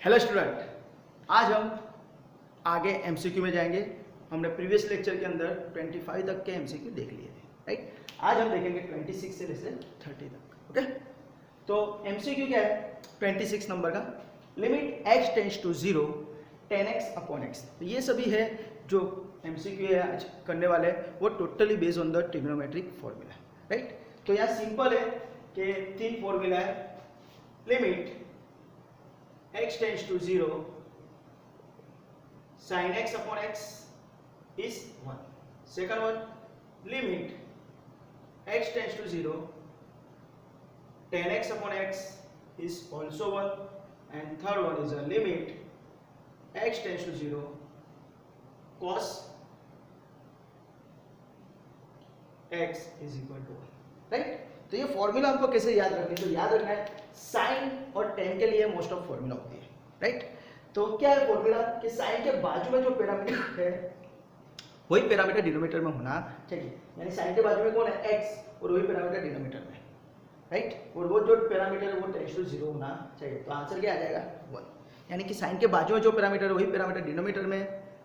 Hello student, आज हम आगे एमसीक्यू में जाएंगे। हमने प्रीवियस लेक्चर के अंदर 25 तक के एमसीक्यू देख लिए थे, राइट। आज हम देखेंगे 26 से लेकर 30 तक। ओके, तो एमसीक्यू क्या है? 26 नंबर का, limit x tends to 0 10x upon x। तो ये सभी है जो एमसीक्यू है आज करने वाले, वो totally based on the trigonometric formula, right. तो यहाँ सिंपल है कि तीन फॉर्मूला है। Limit x tends to 0 sin x upon x is 1. Second one, limit x tends to 0 tan x upon x is also 1. And third one is a limit x tends to 0 cos x is equal to 1. Right. तो ये formula हमको कैसे याद रखना है? तो याद रखना है साइन और टेन के लिए मोस्ट ऑफ फॉर्मूला होती है, राइट। तो क्या है फॉर्मूला कि साइन के बाजू में जो पैरामीटर है वही पैरामीटर डिनोमिनेटर में होना चाहिए। यानी साइन के बाजू में कौन है? x, और वही पैरामीटर डिनोमिनेटर में, राइट। और वो जो पैरामीटर वो टेंड्स टू 0 होना चाहिए। तो आंसर क्या आ जाएगा? 1। यानी कि साइन के बाजू में जो पैरामीटर है वही पैरामीटर डिनोमिनेटर में,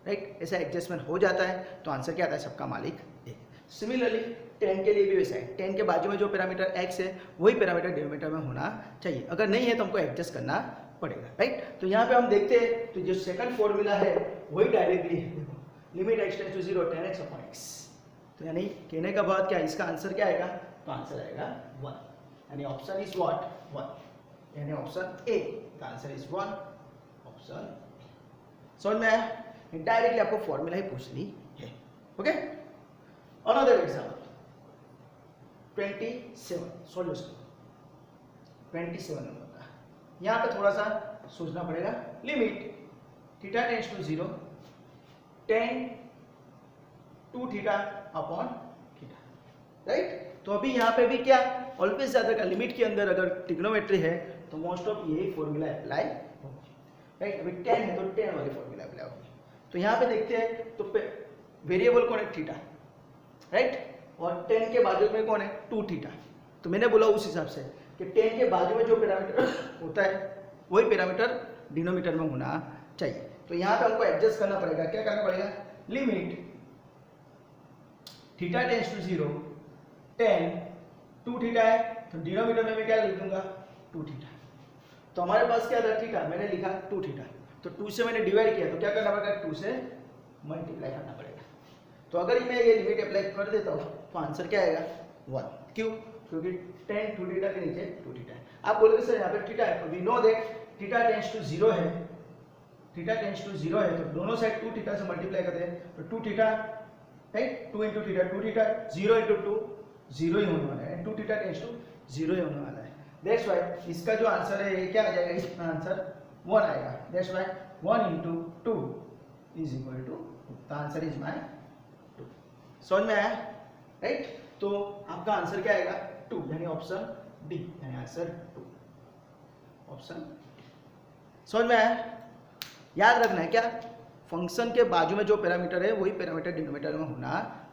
राइट। ऐसा एडजस्टमेंट हो जाता है तो आंसर क्या आता है? सबका मालिक 1। सिमिलरली टेन के लिए भी वैसा है, टेन के बाजू में जो पैरामीटर x है वही पैरामीटर डिनोमिनेटर में होना चाहिए। अगर नहीं है तो हमको एडजस्ट करना पड़ेगा, राइट। तो यहाँ पे हम देखते हैं तो जो सेकंड फॉर्मूला है वही डायरेक्टली है। देखो, limit x tends to 0 tan x upon x। तो यानी कहने का बाद क्या, इसका आंसर क्या आएगा? तो आंसर आएगा 1। यानी ऑप्शन इज व्हाट? 1। यानी ऑप्शन ए का आंसर इज 1। ऑप्शन समझ में आया? डायरेक्टली आपको फॉर्मूला ही पूछनी है। Okay, another example 27 solution 27 number का। यहाँ पे थोड़ा सा सोचना पड़ेगा। Limit theta tends to 0 tan 2 theta upon theta, right. तो अभी यहाँ पे भी क्या, ऑलवेज याद रखना लिमिट के अंदर अगर ट्रिग्नोमेट्री है तो मोस्ट ऑफ यही फॉर्मूला अप्लाई होगी, राइट। अभी 10 है तो 10 वाली फॉर्मूला अप्लाई होगी। तो यहाँ पे देखते हैं तो वेरिएबल कौन है? Theta, right. और 10 के बाजू में कौन है? 2 थीटा। तो मैंने बोला उस हिसाब से कि 10 के बाजू में जो पैरामीटर होता है वही पैरामीटर डिनोमिनेटर में होना चाहिए। तो यहाँ पे हमको एडजस्ट करना पड़ेगा। क्या करना पड़ेगा? Limit theta tends to 0 tan 2 theta है तो डिनोमिनेटर में मैं क्या लिख दूंगा? 2 थीटा। तो हमारे पास क्या था? थीटा, मैंने लिखा 2 थीटा। तो 2 से मैंने डिवाइड किया तो क्या करना पड़ेगा? 2 से मल्टीप्लाई करना पड़ेगा। तो अगर मैं ये लिमिट अप्लाई कर देता हूँ तो आंसर क्या आएगा? 1। क्यों? क्योंकि tan 2 थीटा के नीचे 2 थीटा है। आप बोलोगे सर यहाँ पे थीटा है, तो we know that theta tends to 0 है, थीटा टेंड्स टू 0 है तो दोनों साइड 2 थीटा से मल्टीप्लाई करते हैं तो 2 theta, right. 2 into theta 2 theta, 0 into 2 0 ही होने वाला है। 2 थीटा टेंड्स टू 0 ही होने वाला है। दैट्स व्हाई इसका जो आंसर है ये क्या आ जाएगा? इसका आंसर 1 आएगा। That's why 1 into 2 is equal to 2। The answer is my 2। समझ में आया, राइट। तो आपका आंसर क्या आएगा? 2, यानी ऑप्शन डी, यानी आंसर 2। ऑप्शन समझ में आया? याद रखना है क्या, फंक्शन के बाजू में जो पैरामीटर है वही पैरामीटर डिनोमिनेटर में होना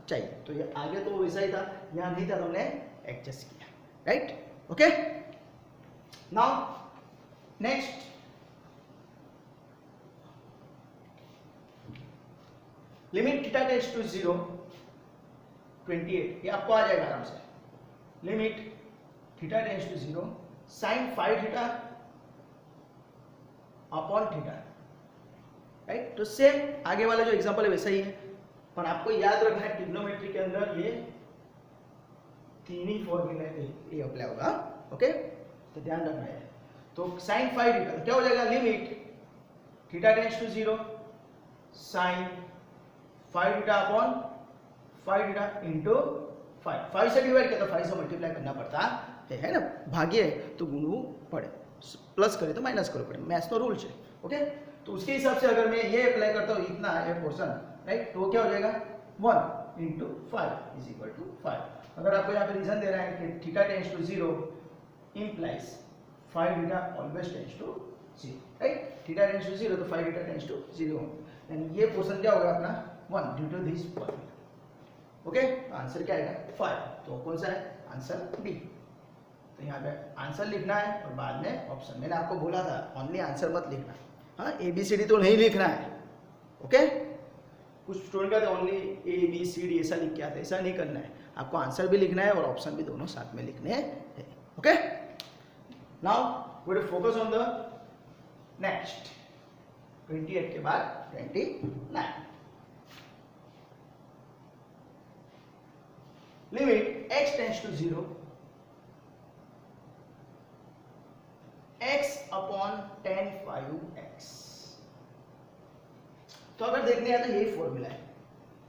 चाहिए। तो ये आगे तो वैसा ही था, यहाँ नहीं था तो हमने एडजस्ट किया, right. Okay, now next limit theta tends to 0 28, ये आपको आ जाएगा आराम से। Limit theta tends to 0 sin 5 theta upon theta, right. तो सेम आगे वाला जो एग्जांपल है वैसा ही है, पर आपको याद रखना है ट्रिग्नोमेट्री के अंदर ये तीन ही फॉर्मूले ये अप्लाई होगा। ओके, तो ध्यान रखना है। तो sin 5 थीटा क्या हो जाएगा? Limit theta tends to 0 sin 5 theta upon 5 theta into 5 से डिवाइड किया तो 5 से मल्टीप्लाई करना पड़ता है ना। भाग्य तो गुणू पड़े, प्लस करे तो माइनस करो पड़े, मैथ्स तो रूल है। ओके, तो उसके हिसाब से अगर मैं ये अप्लाई करता हूँ इतना है पोर्शन, राइट, तो क्या हो जाएगा? 1 इंटू 5 इज इक्वल टू 5। अगर आपको यहाँ पे रीजन दे रहा है कि theta tends to 0 implies 5 theta always tends to 0, right. Theta tends to 0 तो 5 थीटा टेंड्स टू 0, यानी ये पोर्शन क्या होगा अपना? 1 due to this formula. Okay, answer क्या आएगा? 5। तो कौन सा है? Answer D. तो यहाँ पे आंसर लिखना है और बाद में ऑप्शन। मैंने आपको बोला था ओनली आंसर मत लिखना, हाँ, ABCD तो नहीं लिखना है, ओके। कुछ स्टूडेंट का ओनली ABCD ऐसा लिख के आता है, ऐसा नहीं करना है, आपको आंसर भी लिखना है और ऑप्शन भी दोनों साथ में लिखने हैं, okay. Now we will focus on the next 28 के बाद 29। Limit x tends to 0 x upon tan 5x। तो अगर देखने आए तो यही फॉर्मूला है,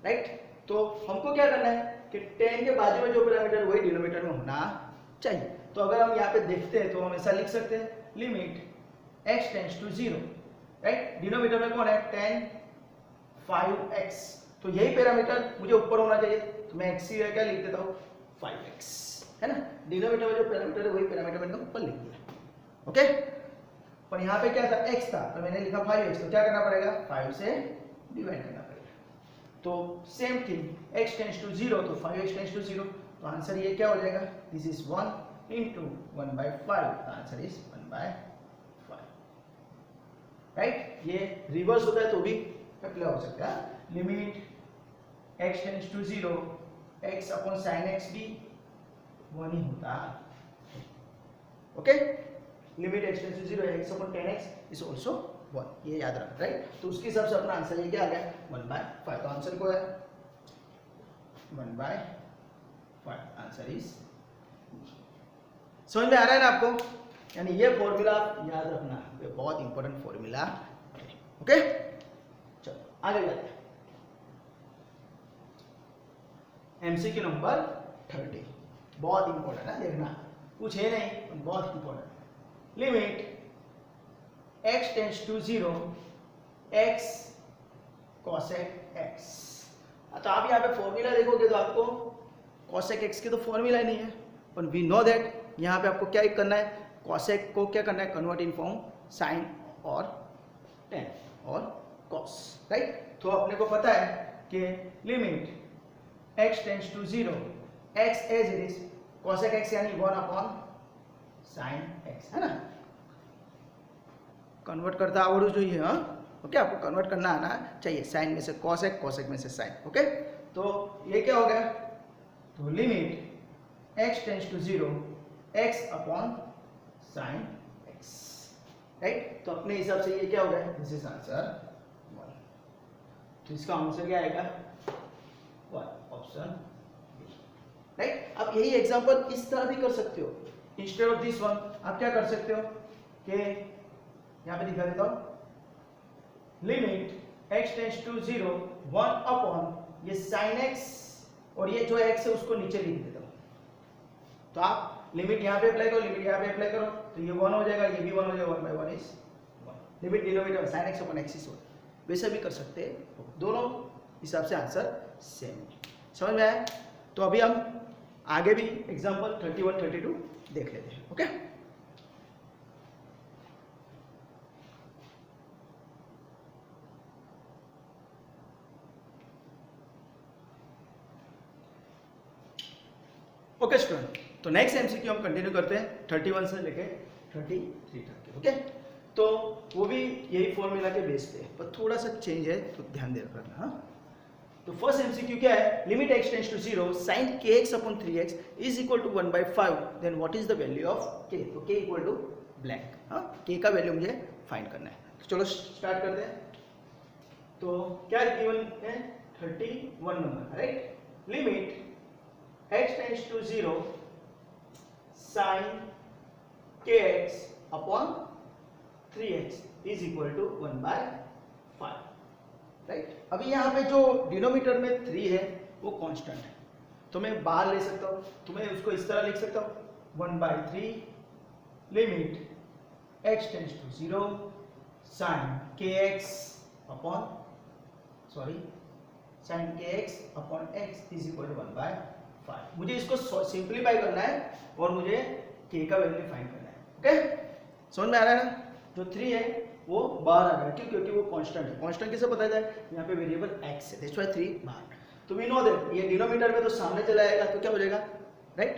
राइट। तो हमको क्या करना है कि tan के बाजू में जो पैरामीटर वही डिनोमिनेटर में होना चाहिए। तो अगर हम यहाँ पे देखते हैं तो हम ऐसा लिख सकते हैं limit x tends to 0, right. Denominator में कौन है tan 5x, तो यही पैरामीटर मुझे ऊपर होना चाहिए, तो मैं x क्या लिख देता हूँ 5x, है ना। डिनोमिनेटर में जो पैरामीटर है वही पैरामीटर मैंने ऊपर लिख दिया, ओके। पर यहाँ पे क्या था x था, तो मैंने लिखा 5x, तो क्या करना पड़ेगा 5 से डिवाइड करना पड़ेगा। तो same thing x tends to 0, तो 5x टेंड्स टू 0, तो आंसर ये क्या हो जाएगा, this is 1 into 1/5, answer is 1/5, right. ये रिवर्स होता है तो भी अप्लाई हो सकता है। Limit x tends to 0 x upon sin x भी 1 ही होता है, okay. Limit x tends to 0 x upon tan x is also 1, ये याद रखना, राइट। तो उसके हिसाब से अपना आंसर ये क्या आ गया 1/5, तो आंसर को है 1/5, आंसर इज। समझ में आ रहा है ना आपको, यानी ये फॉर्मूला याद रखना, ये बहुत इंपॉर्टेंट फॉर्मूला है, ओके। चलो आगे बढ़ते हैं। MCQ नंबर 30, बहुत इंपॉर्टेंट है, देखना कुछ है नहीं, बहुत important. Limit x tends to 0 x cosec x। तो आप यहाँ पे फॉर्मूला देखोगे तो आपको cosec x की तो फॉर्मूला ही नहीं है, पर वी नो दैट यहाँ पे आपको क्या करना है, cosec को क्या करना है कन्वर्ट इन फॉर्म sin और tan और cos, राइट। तो अपने को पता है कि limit x tends to 0 x as it is cosec x यानी 1 अपॉन sin x, है ना। कन्वर्ट करता आवड़ू चाहिए, हाँ, ओके। आपको कन्वर्ट करना आना चाहिए, साइन में से cosec, cosec में से sin, ओके। तो ये क्या हो गया, तो limit x tends to 0 x upon sin x, right. तो अपने हिसाब से ये क्या हो गया, दिस इज आंसर 1, तो इसका आंसर क्या आएगा 1, ऑप्शन बी, राइट। आप यही एग्जांपल इस तरह भी कर सकते हो, इंस्टेड ऑफ दिस वन आप क्या कर सकते हो कि यहाँ पे दिखा देता हूँ limit x tends to 0 1 upon ये sin x और ये जो x है उसको नीचे लिख देता हूँ। तो आप लिमिट यहाँ पे अप्लाई करो, लिमिट यहाँ पे अप्लाई करो, तो ये 1 हो जाएगा, ये भी 1 हो जाएगा, 1/1 is 1। Limit denominator sin x upon x is 1, वैसे भी कर सकते हैं, दोनों हिसाब से आंसर सेम है। समझ में आया। तो अभी हम आगे भी एग्जाम्पल 31 32 देख लेते हैं, ओके। ओके स्टूडेंट, तो नेक्स्ट एमसीक्यू हम कंटिन्यू करते हैं 31 से लेके 33 तक, ओके। तो वो भी यही फॉर्मूला के बेस पे, पर थोड़ा सा चेंज है तो ध्यान दे रखना, हाँ। तो फर्स्ट एमसीक्यू क्या है, limit x tends to 0 sin kx upon 3x is equal to 1/5, then what is the value of k, तो k इक्वल टू ब्लैंक, हाँ, k का वैल्यू मुझे फाइंड करना है। तो चलो स्टार्ट करते हैं। तो क्या गिवन है 31 number, right. Limit x tends to 0 sin kx upon 3x is equal to 1/5, right. अभी यहाँ पे जो डिनोमिनेटर में 3 है वो कांस्टेंट है, तो मैं बाहर ले सकता हूँ, तो मैं उसको इस तरह लिख सकता हूँ 1/3 limit x tends to 0 sin kx upon sin kx upon x is equal to 1/5। मुझे इसको सिंप्लीफाई करना है और मुझे k का वैल्यू फाइंड करना है, ओके। समझ में आ रहा है ना। जो 3 है वो बाहर आ रहा है, क्यों, क्योंकि वो कांस्टेंट है। कांस्टेंट किसे पता है, यहाँ पे वेरिएबल x है, दैट्स व्हाई 3 बाहर। तो वी नो दैट ये डिनोमिनेटर में तो सामने चला आएगा, तो क्या हो जाएगा, राइट,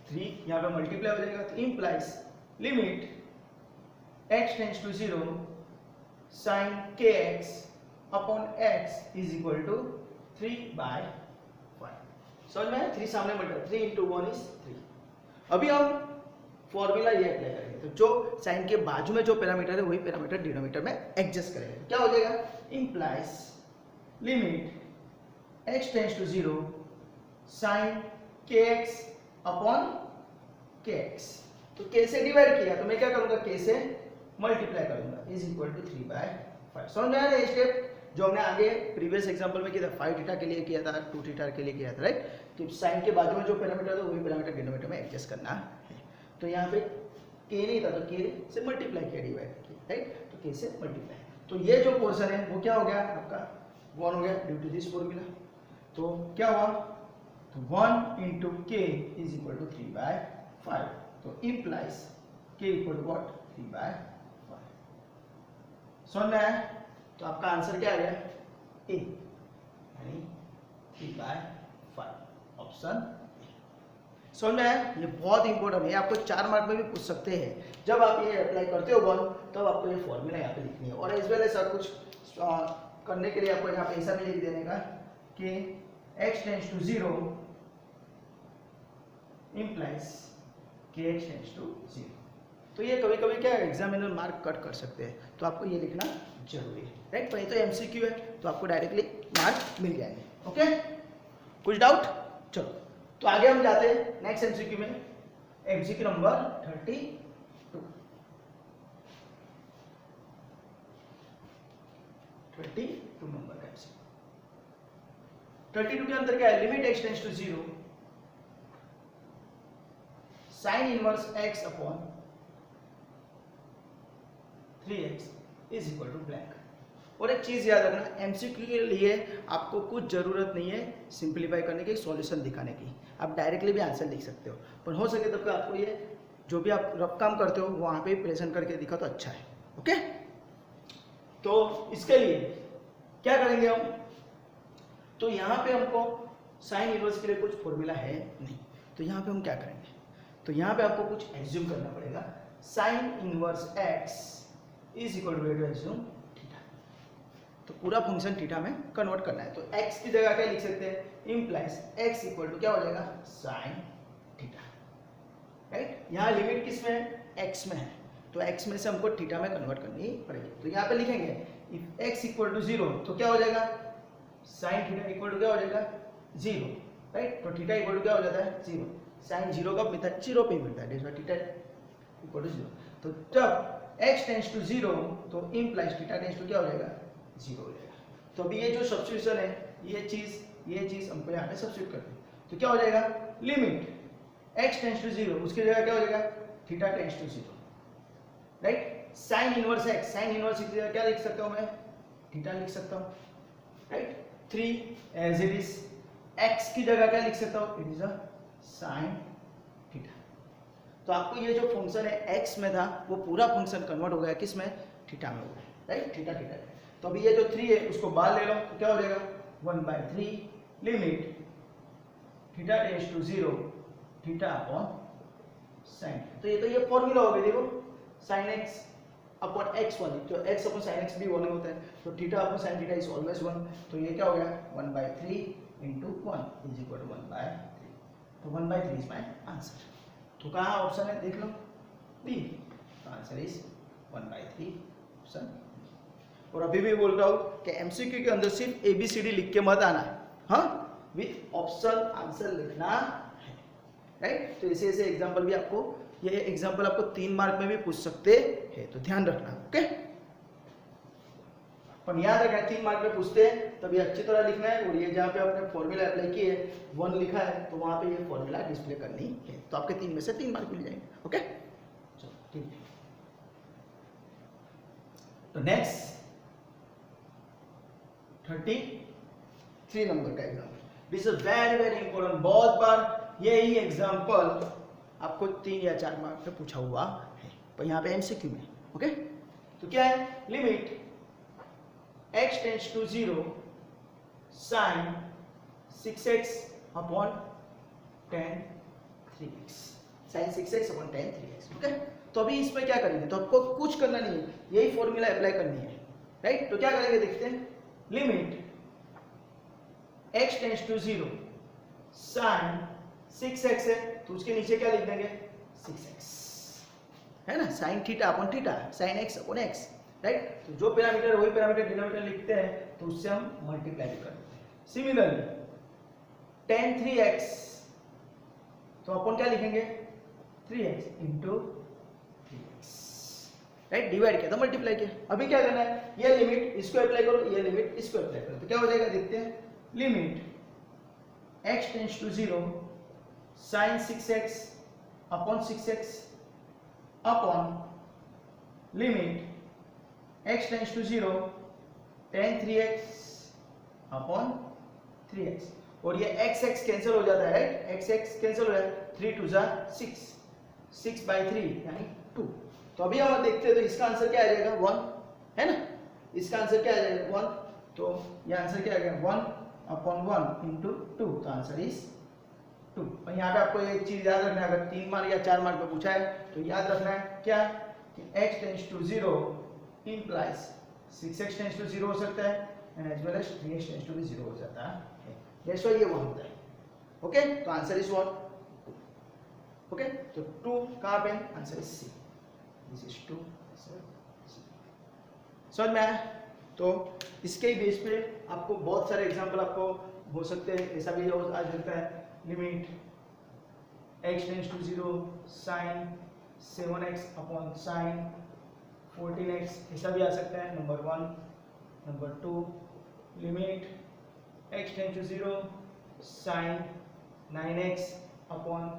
3 यहाँ पे मल्टीप्लाई हो जाएगा, तो implies limit x tends to 0 sine के x upon x is equal to 3/5। समझ में? 3 सामने मल्टीप्लाई, 3 इंटू 1 इज 3। अभी हम फॉर्मूला ये अप्लाई करेंगे, तो जो साइन के बाजू में जो पैरामीटर है वही पैरामीटर डिनोमिनेटर में एडजस्ट करेंगे। क्या हो जाएगा? Implies limit x tends to 0 sine kx upon kx। तो k से डिवाइड किया तो मैं क्या करूंगा? k से मल्टीप्लाई करूंगा इज इक्वल टू 3/5। समझ में आया ये स्टेप जो हमने आगे प्रीवियस एग्जांपल में किया था, 5 थीटा के लिए किया था, 2 थीटा के लिए किया था, राइट? तो साइन के बाजू में जो पैरामीटर था वही पैरामीटर डिनोमिनेटर में एडजस्ट करना है। तो यहाँ पे k नहीं था तो k से मल्टीप्लाई किया, डिवाइड किया, राइट? तो k से मल्टीप्लाई, तो ये जो पोर्शन है वो क्या हो गया आपका? 1 हो गया ड्यू टू दिस फॉर्मूला। तो क्या हुआ? तो 1 into k is equal to 3/5। तो implies k equal to what? 3/5। समझ में आया? तो आपका आंसर क्या आ गया? ए, यानी 3/5 ऑप्शन। समझ में आया? ये बहुत इंपॉर्टेंट है, आपको 4 मार्क में भी पूछ सकते हैं। जब आप ये अप्लाई करते हो बॉल तब आपको ये फॉर्मूला यहाँ पे लिखनी है, और एज वेल एज सब कुछ करने के लिए आपको यहाँ पे ऐसा भी लिख देने का कि x टेंड्स टू 0 implies कि x टेंड्स टू 0। तो ये कभी कभी क्या एग्जामिनर मार्क कट कर सकते हैं, तो आपको ये लिखना जरूरी है, राइट? पर ये तो एमसीक्यू है तो आपको डायरेक्टली मार्क मिल जाएंगे। ओके, कुछ डाउट? चलो तो आगे हम जाते हैं नेक्स्ट एमसीक्यू में, एमसीक्यू नंबर 32। 32 नंबर का एमसीक्यू। 32 के अंदर क्या है? Limit x tends to 0 sine inverse x upon 3x is equal to blank. और एक चीज याद रखना, एमसीक्यू के लिए आपको कुछ जरूरत नहीं है सिंप्लीफाई करने की, सॉल्यूशन दिखाने की। आप डायरेक्टली भी आंसर लिख सकते हो, पर हो सके तब आपको ये जो भी आप रफ काम करते हो वहां पे प्रेजेंट करके दिखा तो अच्छा है। ओके, तो इसके लिए क्या करेंगे हम? तो यहाँ पे हमको साइन इनवर्स के लिए कुछ फॉर्मूला है नहीं, तो यहाँ पे हम क्या करेंगे? तो यहाँ पे आपको कुछ एज्यूम करना पड़ेगा। Sine inverse x is equal to assume theta. तो पूरा फंक्शन थीटा में कन्वर्ट करना है, तो x की जगह क्या लिख सकते हैं? इम्प्लाइज x इक्वल टू क्या हो जाएगा? Sine theta, right? यहाँ लिमिट किस में है? x में है, तो x में से हमको थीटा में कन्वर्ट करनी पड़ेगी। तो यहाँ पे लिखेंगे इफ x इक्वल टू 0 तो क्या हो जाएगा? साइन थीटा इक्वल टू क्या हो जाएगा? 0, राइट? तो थीटा इक्वल टू क्या हो जाता है? 0। साइन 0 कब मिलता है? 0 पे मिलता है, दैट्स थीटा इक्वल टू 0। तो जब x टेंड्स टू 0 तो इम्प्लाइज थीटा टेंड्स टू क्या हो जाएगा? 0 हो जाएगा। तो अभी ये जो सब्स्टिट्यूशन है, ये चीज हमको यहाँ पे सब्स्टिट्यूट कर दें, तो क्या हो जाएगा? लिमिट x टेंड्स टू 0 उसकी जगह क्या हो जाएगा? Theta tends to 0, right? Sine inverse x, sine inverse की जगह क्या लिख सकता हूँ मैं? थीटा लिख सकता हूँ, right? 3 as it is, x की जगह क्या लिख सकता हूँ? It is a sine theta. तो आपको ये जो फंक्शन है x में था वो पूरा फंक्शन कन्वर्ट हो गया किस में? थीटा में हो गया, राइट? Theta theta. तो अभी ये जो 3 है उसको बाहर ले लो तो क्या हो जाएगा? 1/3 limit theta tends to 0 theta upon sine. तो ये फॉर्मूला हो गया, देखो साइन x अपॉन x वाली, तो x अपॉन साइन x भी 1 होता है, तो theta upon sine theta is always 1। तो ये क्या हो गया? 1/3 इंटू 1 इज इक्वल टू 1/3। तो 1/3 इज माय आंसर। तो कहाँ ऑप्शन है? देख लो, बी। तो आंसर इज 1/3 ऑप्शन। और अभी भी बोल रहा हूँ कि एमसीक्यू के अंदर सिर्फ ABCD लिख के मत आना है, हाँ, विथ ऑप्शन आंसर लिखना है, राइट? तो ऐसे एग्जाम्पल भी आपको, ये एग्जाम्पल आपको 3 मार्क में भी पूछ सकते हैं, तो ध्यान रखना। ओके, पर याद रखना 3 मार्क में पूछते हैं तभी अच्छी तरह लिखना है। और ये जहाँ पे आपने फॉर्मूला अप्लाई किए 1 लिखा है तो वहाँ पे ये फॉर्मूला डिस्प्ले करनी है, तो आपके 3 में से 3 मार्क मिल जाएंगे। ओके, चलो ठीक है। तो नेक्स्ट 33 नंबर का example, this is very very important. बहुत बार यही एग्जाम्पल आपको 3 या 4 मार्क पे पूछा हुआ है, पर यहाँ पे एमसीक्यू में। ओके, तो क्या है? Limit x tends to 0 sine 6x upon tan 3x, sine 6x upon tan 3x। Okay, तो अभी इसमें क्या करेंगे? तो आपको कुछ करना नहीं है, यही फॉर्मूला अप्लाई करनी है, राइट। तो क्या करेंगे देखते हैं, limit x tends to 0 sine 6x है तो उसके नीचे क्या लिख देंगे 6x, है ना, sine theta upon theta, sine x upon x, right. तो जो पैरामीटर वही पैरामीटर डिनोमिनेटर लिखते हैं तो उससे हम मल्टीप्लाई भी कर देते हैं। सिमिलरली tan 3x तो अपन क्या लिखेंगे 3x into 3x, right, divide किया तो मल्टीप्लाई किया। अभी क्या करना है, ये लिमिट इसको अप्लाई करो, ये लिमिट इसको अप्लाई करो, तो क्या हो जाएगा देखते हैं, limit x tends to 0 sine 6x upon 6x upon limit x tends to 0 tan 3x upon 3x, और ये x कैंसिल हो जाता है, राइट, x कैंसिल हो जाता है, 3 2 6, 6/3 यानी 2। तो अभी हम देखते हैं तो इसका आंसर क्या आ जाएगा 1, है ना, इसका आंसर क्या आ जाएगा 1, तो ये आंसर क्या आ जाएगा 1/1 इंटू 2, तो आंसर इज 2। और यहाँ पे आपको एक चीज याद रखना है, अगर 3 मार्क या 4 मार्क पे पूछा है तो याद रखना है क्या कि x tends to 0 implies 6x tends to 0 हो सकता है and as well as 3x tends to भी 0 हो जाता है, दैट्स व्हाई ये 1 होता है। ओके, तो आंसर इज व्हाट, ओके, तो 2 कहाँ पे, answer is C, this is 2, समझ में आया। तो इसके ही बेस पे आपको बहुत सारे एग्जांपल आपको हो सकते हैं, ऐसा भी आ सकता है, limit x tends to 0 sine 7x upon sine 14x, ऐसा भी आ सकता है, number 1। Number 2, limit x tends to 0 sine 9x upon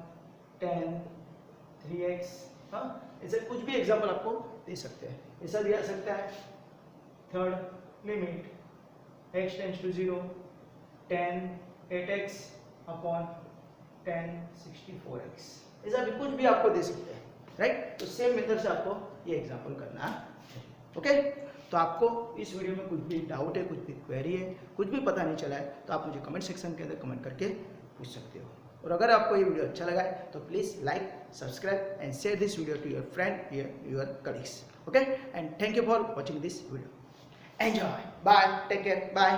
tan 3x, हाँ, ऐसे कुछ भी एग्जांपल आपको दे सकते हैं, ऐसा भी आ सकता है। Third, limit x tends to 0 tan 8x upon tan 64x, ऐसा भी कुछ भी आपको दे सकते हैं, राइट। तो सेम मेथड से आपको ये एग्जांपल करना है, ओके। तो आपको इस वीडियो में कुछ भी डाउट है, कुछ भी क्वेरी है, कुछ भी पता नहीं चला है तो आप मुझे कमेंट सेक्शन के अंदर कमेंट करके पूछ सकते हो। और अगर आपको ये वीडियो अच्छा लगा है तो please like, subscribe and share this video to your friend, your colleagues, okay, and thank you for watching this video. Enjoy, bye, take care, bye.